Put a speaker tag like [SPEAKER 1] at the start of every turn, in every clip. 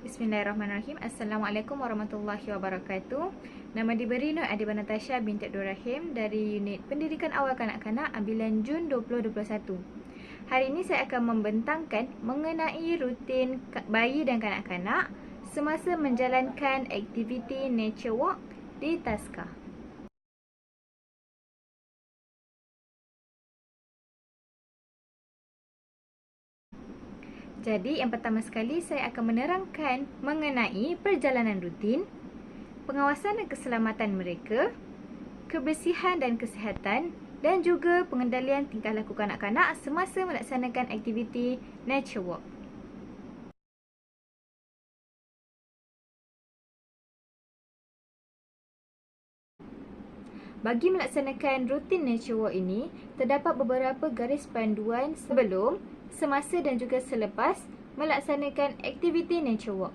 [SPEAKER 1] Bismillahirrahmanirrahim. Assalamualaikum warahmatullahi wabarakatuh. Nama diberi Nur Adiba Natasha binti Abdul Rahim dari Unit Pendidikan Awal Kanak-Kanak Ambilan Jun 2021. Hari ini saya akan membentangkan mengenai rutin bayi dan kanak-kanak semasa menjalankan aktiviti nature walk di Taska. Jadi, yang pertama sekali saya akan menerangkan mengenai perjalanan rutin, pengawasan dan keselamatan mereka, kebersihan dan kesihatan, dan juga pengendalian tingkah laku kanak-kanak semasa melaksanakan aktiviti nature walk. Bagi melaksanakan rutin nature walk ini, terdapat beberapa garis panduan sebelum, semasa dan juga selepas melaksanakan aktiviti nature walk.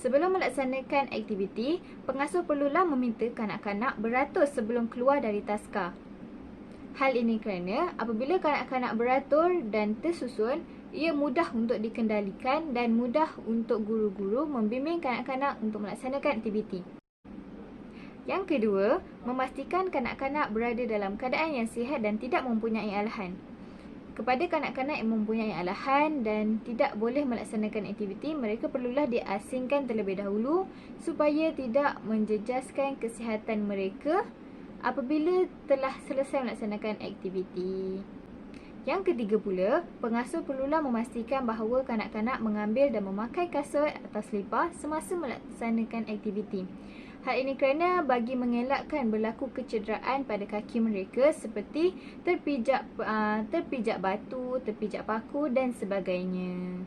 [SPEAKER 1] Sebelum melaksanakan aktiviti, pengasuh perlulah meminta kanak-kanak beratur sebelum keluar dari taska. Hal ini kerana apabila kanak-kanak beratur dan tersusun, ia mudah untuk dikendalikan dan mudah untuk guru-guru membimbing kanak-kanak untuk melaksanakan aktiviti. Yang kedua, memastikan kanak-kanak berada dalam keadaan yang sihat dan tidak mempunyai alahan. Kepada kanak-kanak yang mempunyai alahan dan tidak boleh melaksanakan aktiviti, mereka perlulah diasingkan terlebih dahulu supaya tidak menjejaskan kesihatan mereka apabila telah selesai melaksanakan aktiviti. Yang ketiga pula, pengasuh perlulah memastikan bahawa kanak-kanak mengambil dan memakai kasut atau selipar semasa melaksanakan aktiviti. Hal ini kerana bagi mengelakkan berlaku kecederaan pada kaki mereka seperti terpijak batu, terpijak paku dan sebagainya.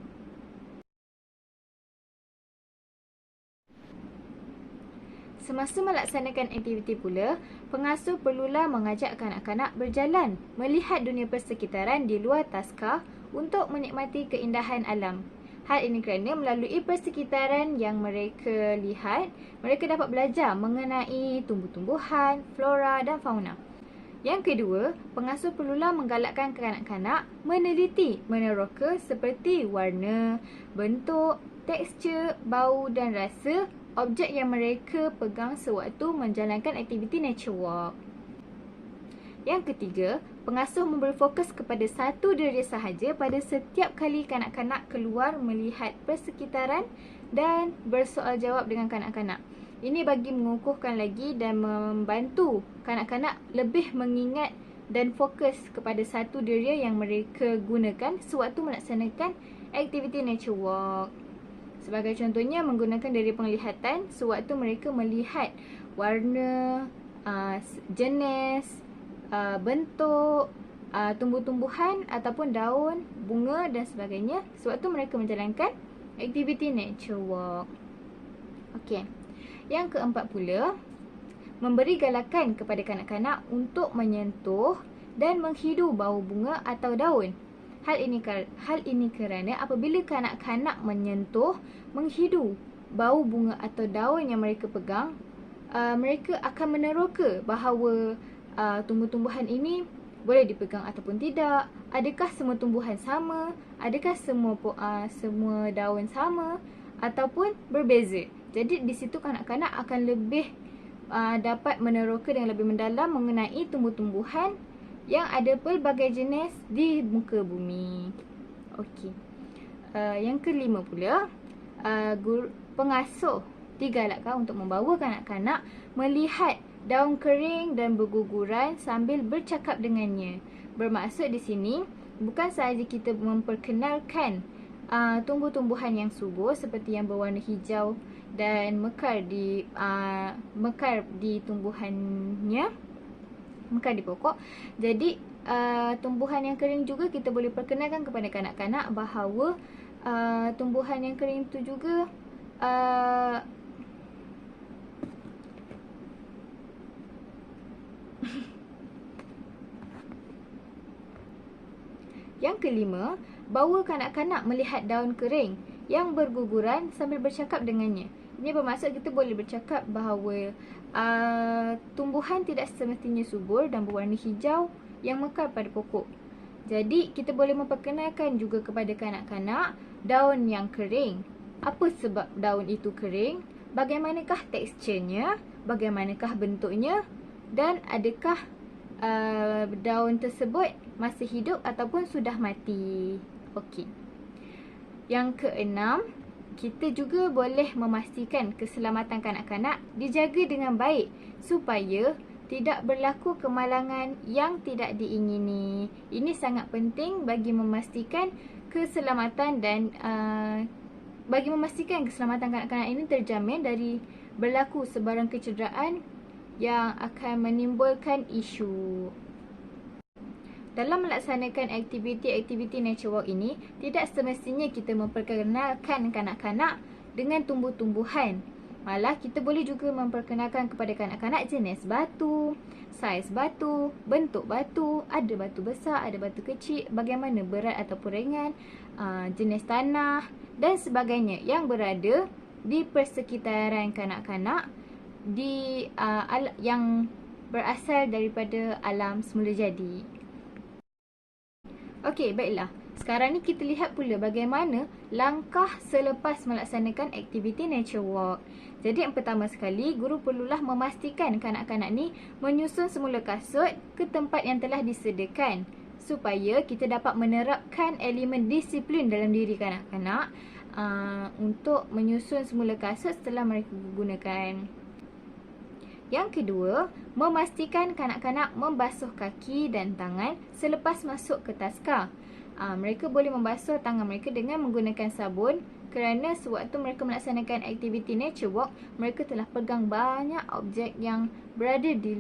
[SPEAKER 1] Semasa melaksanakan aktiviti pula, pengasuh perlulah mengajak kanak-kanak berjalan, melihat dunia persekitaran di luar taska untuk menikmati keindahan alam. Hal ini kerana melalui persekitaran yang mereka lihat, mereka dapat belajar mengenai tumbuh-tumbuhan, flora dan fauna. Yang kedua, pengasuh perlulah menggalakkan kanak-kanak meneliti meneroka seperti warna, bentuk, tekstur, bau dan rasa objek yang mereka pegang sewaktu menjalankan aktiviti nature walk. Yang ketiga, pengasuh memberi fokus kepada satu diri sahaja pada setiap kali kanak-kanak keluar melihat persekitaran dan bersoal jawab dengan kanak-kanak. Ini bagi mengukuhkan lagi dan membantu kanak-kanak lebih mengingat dan fokus kepada satu diri yang mereka gunakan sewaktu melaksanakan aktiviti nature walk. Sebagai contohnya, menggunakan diri penglihatan sewaktu mereka melihat warna, jenis, bentuk, tumbuh-tumbuhan ataupun daun, bunga dan sebagainya sewaktu mereka menjalankan aktiviti nature walk. Okey. Yang keempat pula, memberi galakan kepada kanak-kanak untuk menyentuh dan menghidu bau bunga atau daun. Hal ini kerana apabila kanak-kanak menyentuh, menghidu bau bunga atau daun yang mereka pegang, mereka akan meneroka bahawa tumbuh-tumbuhan ini boleh dipegang ataupun tidak. Adakah semua tumbuhan sama? Adakah semua daun sama? Ataupun berbeza. Jadi di situ kanak-kanak akan lebih dapat meneroka dengan lebih mendalam mengenai tumbuh-tumbuhan yang ada pelbagai jenis di muka bumi. Okey. Yang kelima pula, pengasuh digalakkan untuk membawa kanak-kanak melihat daun kering dan berguguran sambil bercakap dengannya. Bermaksud di sini bukan sahaja kita memperkenalkan tumbuh-tumbuhan yang subur seperti yang berwarna hijau dan mekar di tumbuhannya, mekar di pokok. Jadi tumbuhan yang kering juga kita boleh perkenalkan kepada kanak-kanak bahawa tumbuhan yang kering itu juga Yang kelima, bawa kanak-kanak melihat daun kering yang berguguran sambil bercakap dengannya. Ini bermaksud kita boleh bercakap bahawa tumbuhan tidak semestinya subur dan berwarna hijau yang mekar pada pokok. Jadi kita boleh memperkenalkan juga kepada kanak-kanak daun yang kering. Apa sebab daun itu kering? Bagaimanakah teksturnya? Bagaimanakah bentuknya? Dan adakah daun tersebut masih hidup ataupun sudah mati? Okey. Yang keenam, kita juga boleh memastikan keselamatan kanak-kanak dijaga dengan baik supaya tidak berlaku kemalangan yang tidak diingini. Ini sangat penting bagi memastikan keselamatan dan bagi memastikan keselamatan kanak-kanak ini terjamin dari berlaku sebarang kecederaan yang akan menimbulkan isu. Dalam melaksanakan aktiviti-aktiviti nature walk ini, tidak semestinya kita memperkenalkan kanak-kanak dengan tumbuh-tumbuhan. Malah kita boleh juga memperkenalkan kepada kanak-kanak jenis batu, saiz batu, bentuk batu, ada batu besar, ada batu kecil, bagaimana berat ataupun ringan, jenis tanah dan sebagainya yang berada di persekitaran kanak-kanak yang berasal daripada alam semula jadi. Okey, baiklah. Sekarang ni kita lihat pula bagaimana langkah selepas melaksanakan aktiviti nature walk. Jadi yang pertama sekali, guru perlulah memastikan kanak-kanak ni menyusun semula kasut ke tempat yang telah disediakan supaya kita dapat menerapkan elemen disiplin dalam diri kanak-kanak untuk menyusun semula kasut setelah mereka gunakan. Yang kedua, memastikan kanak-kanak membasuh kaki dan tangan selepas masuk ke taska. Mereka boleh membasuh tangan mereka dengan menggunakan sabun kerana sewaktu mereka melaksanakan aktiviti nature walk, mereka telah pegang banyak objek yang berada di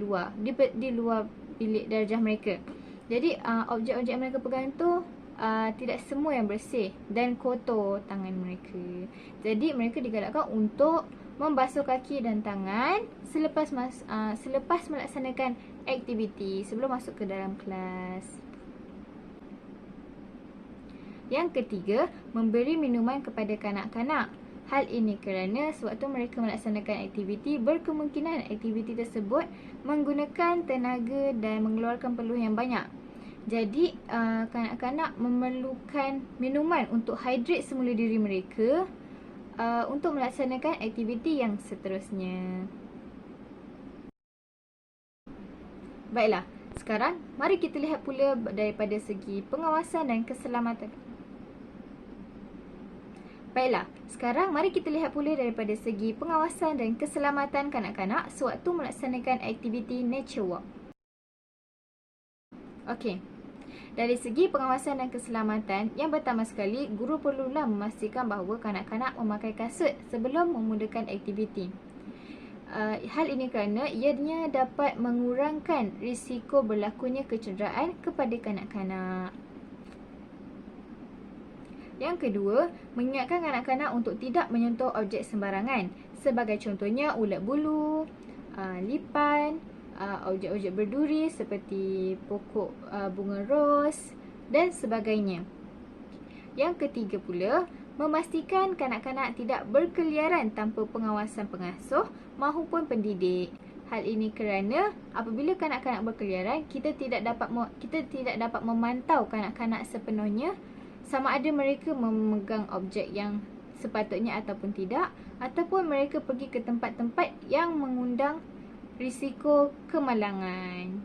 [SPEAKER 1] luar bilik darjah mereka. Jadi objek-objek mereka pegang tu tidak semua yang bersih dan kotor tangan mereka. Jadi mereka digalakkan untuk membasuh kaki dan tangan selepas melaksanakan aktiviti sebelum masuk ke dalam kelas. Yang ketiga, memberi minuman kepada kanak-kanak. Hal ini kerana sewaktu mereka melaksanakan aktiviti, berkemungkinan aktiviti tersebut menggunakan tenaga dan mengeluarkan peluh yang banyak. Jadi, kanak-kanak memerlukan minuman untuk hydrate semula diri mereka untuk melaksanakan aktiviti yang seterusnya. Baiklah, sekarang mari kita lihat pula daripada segi pengawasan dan keselamatan. Baiklah, sekarang mari kita lihat pula daripada segi pengawasan dan keselamatan kanak-kanak sewaktu melaksanakan aktiviti nature walk. Okey. Dari segi pengawasan dan keselamatan, yang pertama sekali, guru perlulah memastikan bahawa kanak-kanak memakai kasut sebelum memulakan aktiviti. Hal ini kerana ianya dapat mengurangkan risiko berlakunya kecederaan kepada kanak-kanak. Yang kedua, mengingatkan kanak-kanak untuk tidak menyentuh objek sembarangan. Sebagai contohnya, ulat bulu, lipan, objek-objek berduri seperti pokok bunga ros dan sebagainya. Yang ketiga pula, memastikan kanak-kanak tidak berkeliaran tanpa pengawasan pengasuh maupun pendidik. Hal ini kerana apabila kanak-kanak berkeliaran, kita tidak dapat memantau kanak-kanak sepenuhnya sama ada mereka memegang objek yang sepatutnya ataupun tidak, ataupun mereka pergi ke tempat-tempat yang mengundang risiko kemalangan.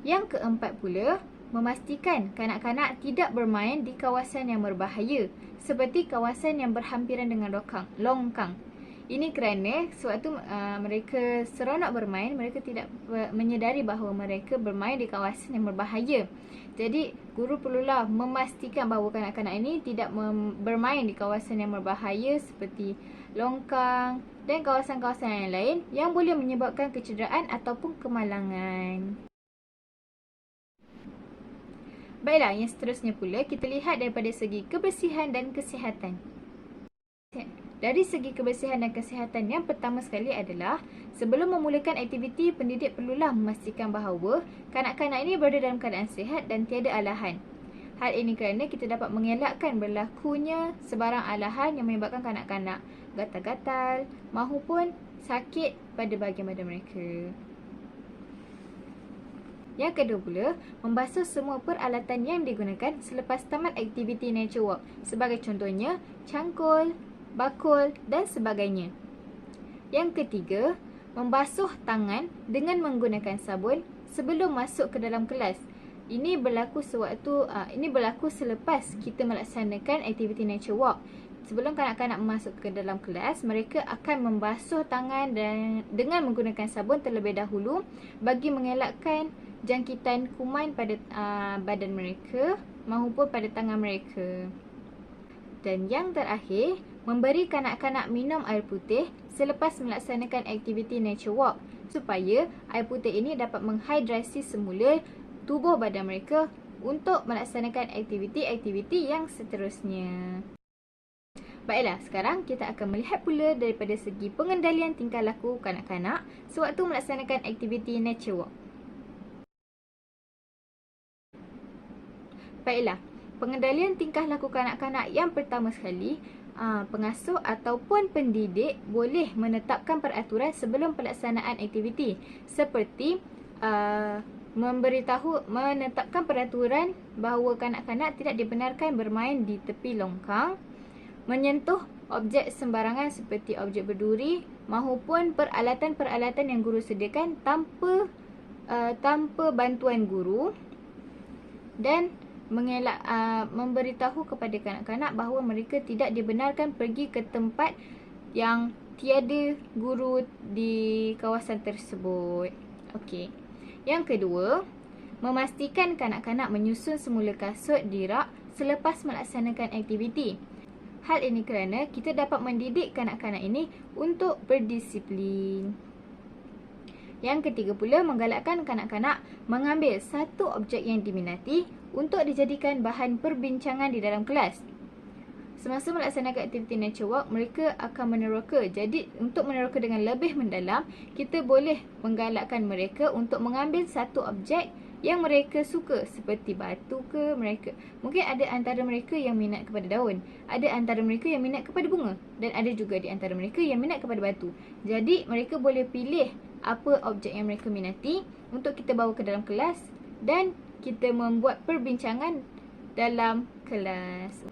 [SPEAKER 1] Yang keempat pula, memastikan kanak-kanak tidak bermain di kawasan yang berbahaya seperti kawasan yang berhampiran dengan longkang. Ini kerana sewaktu mereka seronok bermain, mereka tidak menyedari bahawa mereka bermain di kawasan yang berbahaya. Jadi, guru perlulah memastikan bahawa kanak-kanak ini tidak bermain di kawasan yang berbahaya seperti longkang dan kawasan-kawasan yang lain yang boleh menyebabkan kecederaan ataupun kemalangan. Baiklah, yang seterusnya pula kita lihat daripada segi kebersihan dan kesihatan. Dari segi kebersihan dan kesihatan, yang pertama sekali adalah sebelum memulakan aktiviti, pendidik perlulah memastikan bahawa kanak-kanak ini berada dalam keadaan sihat dan tiada alahan. Hal ini kerana kita dapat mengelakkan berlakunya sebarang alahan yang menyebabkan kanak-kanak gatal-gatal maupun sakit pada bahagian badan mereka. Yang kedua pula, membasuh semua peralatan yang digunakan selepas tamat aktiviti nature walk. Sebagai contohnya, cangkul, bakul dan sebagainya. Yang ketiga, membasuh tangan dengan menggunakan sabun sebelum masuk ke dalam kelas. Ini berlaku selepas kita melaksanakan aktiviti nature walk. Sebelum kanak-kanak masuk ke dalam kelas, mereka akan membasuh tangan dengan menggunakan sabun terlebih dahulu bagi mengelakkan jangkitan kuman pada badan mereka maupun pada tangan mereka. Dan yang terakhir, memberi kanak-kanak minum air putih selepas melaksanakan aktiviti nature walk supaya air putih ini dapat menghidrasi semula tubuh badan mereka untuk melaksanakan aktiviti-aktiviti yang seterusnya. Baiklah, sekarang kita akan melihat pula daripada segi pengendalian tingkah laku kanak-kanak sewaktu melaksanakan aktiviti nature walk. Baiklah, pengendalian tingkah laku kanak-kanak yang pertama sekali, pengasuh ataupun pendidik boleh menetapkan peraturan sebelum pelaksanaan aktiviti seperti menetapkan peraturan bahawa kanak-kanak tidak dibenarkan bermain di tepi longkang, menyentuh objek sembarangan seperti objek berduri maupun peralatan-peralatan yang guru sediakan tanpa bantuan guru, dan memberitahu kepada kanak-kanak bahawa mereka tidak dibenarkan pergi ke tempat yang tiada guru di kawasan tersebut. Okey. Yang kedua, memastikan kanak-kanak menyusun semula kasut di rak selepas melaksanakan aktiviti. Hal ini kerana kita dapat mendidik kanak-kanak ini untuk berdisiplin. Yang ketiga pula, menggalakkan kanak-kanak mengambil satu objek yang diminati untuk dijadikan bahan perbincangan di dalam kelas. Semasa melaksanakan aktiviti nature walk, mereka akan meneroka. Jadi, untuk meneroka dengan lebih mendalam, kita boleh menggalakkan mereka untuk mengambil satu objek yang mereka suka, seperti batu ke mereka. Mungkin ada antara mereka yang minat kepada daun, ada antara mereka yang minat kepada bunga, dan ada juga di antara mereka yang minat kepada batu. Jadi, mereka boleh pilih apa objek yang mereka minati untuk kita bawa ke dalam kelas dan kita membuat perbincangan dalam kelas.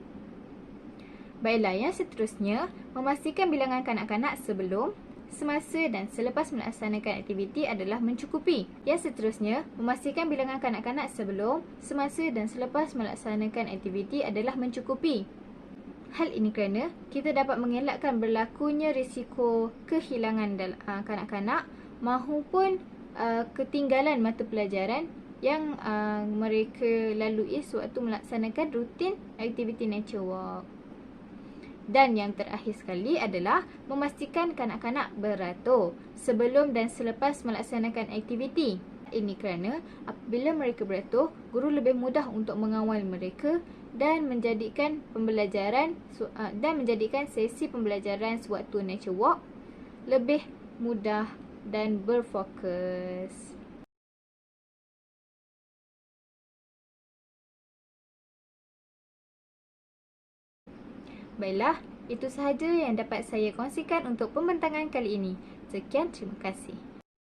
[SPEAKER 1] Baiklah, yang seterusnya, memastikan bilangan kanak-kanak sebelum, semasa dan selepas melaksanakan aktiviti adalah mencukupi. Yang seterusnya, memastikan bilangan kanak-kanak sebelum, semasa dan selepas melaksanakan aktiviti adalah mencukupi. Hal ini kerana kita dapat mengelakkan berlakunya risiko kehilangan kanak-kanak maupun ketinggalan mata pelajaran yang mereka lalui sewaktu melaksanakan rutin aktiviti nature walk. Dan yang terakhir sekali adalah memastikan kanak-kanak beratur sebelum dan selepas melaksanakan aktiviti. Ini kerana apabila mereka beratur, guru lebih mudah untuk mengawal mereka dan menjadikan sesi pembelajaran sewaktu nature walk lebih mudah dan berfokus. Baiklah, itu sahaja yang dapat saya kongsikan untuk pembentangan kali ini. Sekian, terima kasih.